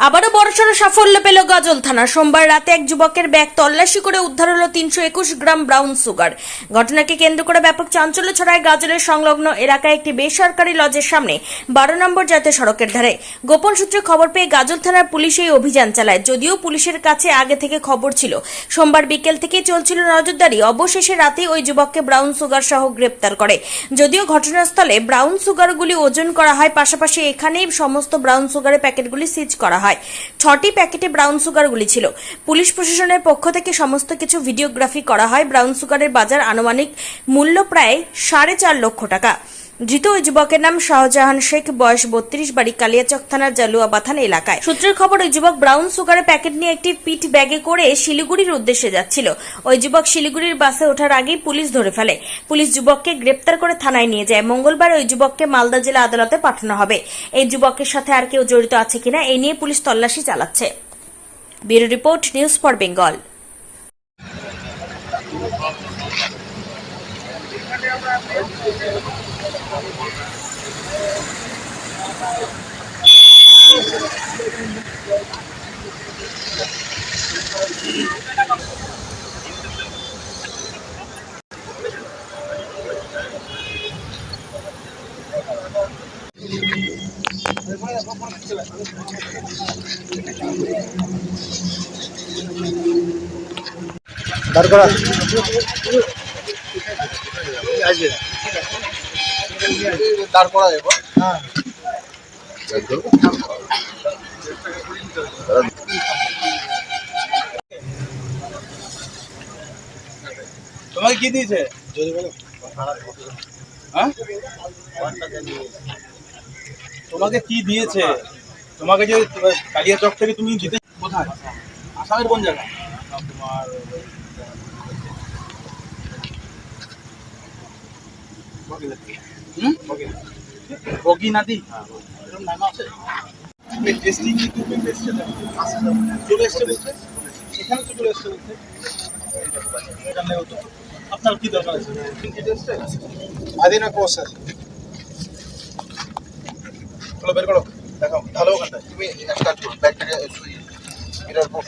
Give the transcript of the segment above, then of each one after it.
আবারও বড়সড় সাফল্য পেল গাজল থানা। সোমবার রাতে এক যুবকের ব্যাগ তল্লাশি করে উদ্ধার হলো 321 গ্রাম ব্রাউন সুগার। ঘটনাকে কেন্দ্র করে ব্যাপক চাঞ্চল্য ছড়ায় গাজলের সংলগ্ন এলাকায় একটি বেসরকারি লজের সামনে 12 নম্বর জাতীয় সড়কের ধারে। গোপন সূত্রে খবর পেয়ে গাজল থানার পুলিশ এই অভিযান চালায়। যদিও পুলিশের কাছে আগে থেকে খবর ছিল, সোমবার বিকেল থেকেই চলছিল নজরদারি। অবশেষে রাতে ওই যুবককে ব্রাউন সুগার সহ গ্রেপ্তার করে। যদিও ঘটনাস্থলে ব্রাউন সুগারগুলি ওজন করা হয়, পাশাপাশি এখানেই সমস্ত ব্রাউন সুগারের প্যাকেটগুলি সিজ করা হয়। 6টি প্যাকেটে ব্রাউন সুগারগুলি ছিল। পুলিশ প্রশাসনের পক্ষ থেকে সমস্ত কিছু ভিডিওগ্রাফি করা হয়। ব্রাউন সুগারের বাজার আনুমানিক মূল্য প্রায় 4.5 লক্ষ টাকা। ধৃত ওই যুবকের নাম শাহজাহান শেখ, বয়স 32, বাড়ি কালিয়াচক থানার জালুয়াবাথান এলাকায়। সূত্রের খবর, ওই যুবক ব্রাউন সুগারের প্যাকেট নিয়ে একটি পিট ব্যাগে করে শিলিগুড়ির উদ্দেশ্যে যাচ্ছিল। ওই যুবক শিলিগুড়ির বাসে ওঠার আগেই পুলিশ ধরে ফেলে। পুলিশ যুবককে গ্রেপ্তার করে থানায় নিয়ে যায়। মঙ্গলবার ওই যুবককে মালদা জেলা আদালতে পাঠানো হবে। এই যুবকের সাথে আর কেউ জড়িত আছে কিনা এই নিয়ে পুলিশ তল্লাশি চালাচ্ছে। Bureau report, news for Bengal. দাঁড় করা দাঁড় করা যাবো। হ্যাঁ, তোমাকে কি দিয়েছে? হ্যাঁ, তোমাকে কি দিয়েছে? তোমাকে যে কালিয়াচক থেকে তুমি জিতে কোথায়? আসামের কোন জায়গা? তোমার বগিনাদি এরকম নাম আছে। টেস্টিং চলে এসছে বলছে, এখানে তো চলে এসছে বলছে। এখানে হতো। আপনার কি দরকার আছে? আদিনা কোসার চলো বের করো, দেখাও ভালো ওখানটায়। তুমি এক কাজ করো, ব্যাগটাকে এটার উপর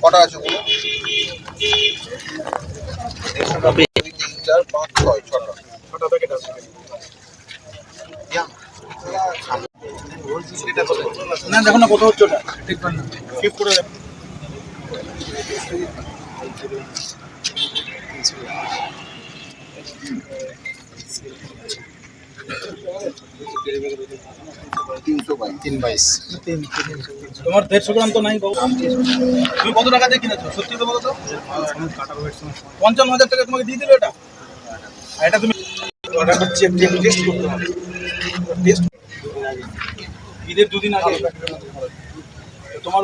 কটা আছে বলো? 2 3 4 5 6 ছটা প্যাকেট আছে। না দেখো না কত হচ্ছে ওটা, দেখবেন না শিফট করে দেবেন। তোমার 150 গ্রাম তো নাই বাবু। তুমি কত টাকা দিয়ে কিনেছো সত্যি তো বলো তো? 55,000 টাকা তোমাকে দিয়ে দিল এটা। আর এটা তুমি অর্ডার করছি, টেস্ট করতে হবে। টেস্ট ঈদের 2 দিন আগে তোমার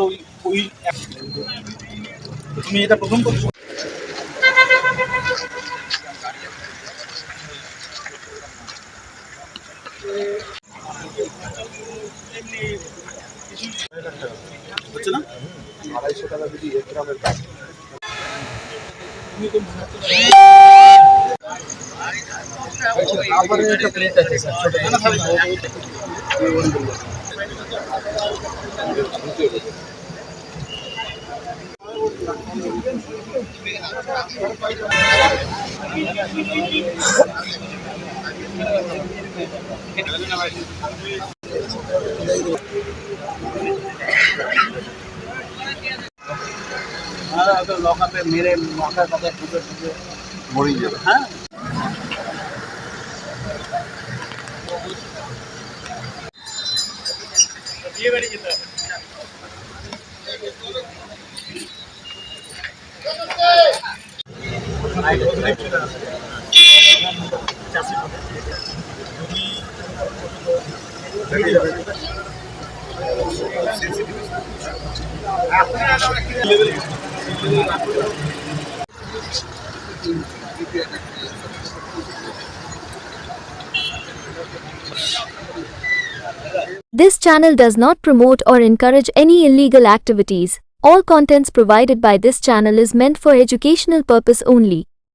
ওই তুমি এটা প্রথম করছো। হচ্ছে না 250 টাকা যদি 1 গ্রামের প্যাকেট। আবার একটা প্লেট আছে স্যার, ছোট না থাকবে। तो लॉकअप पे मेरे मौका पता पूछे মরেই যাবে। हाँ ये बड़ी कितना This channel does not promote or encourage any illegal activities. All contents provided by this channel is meant for educational purpose only.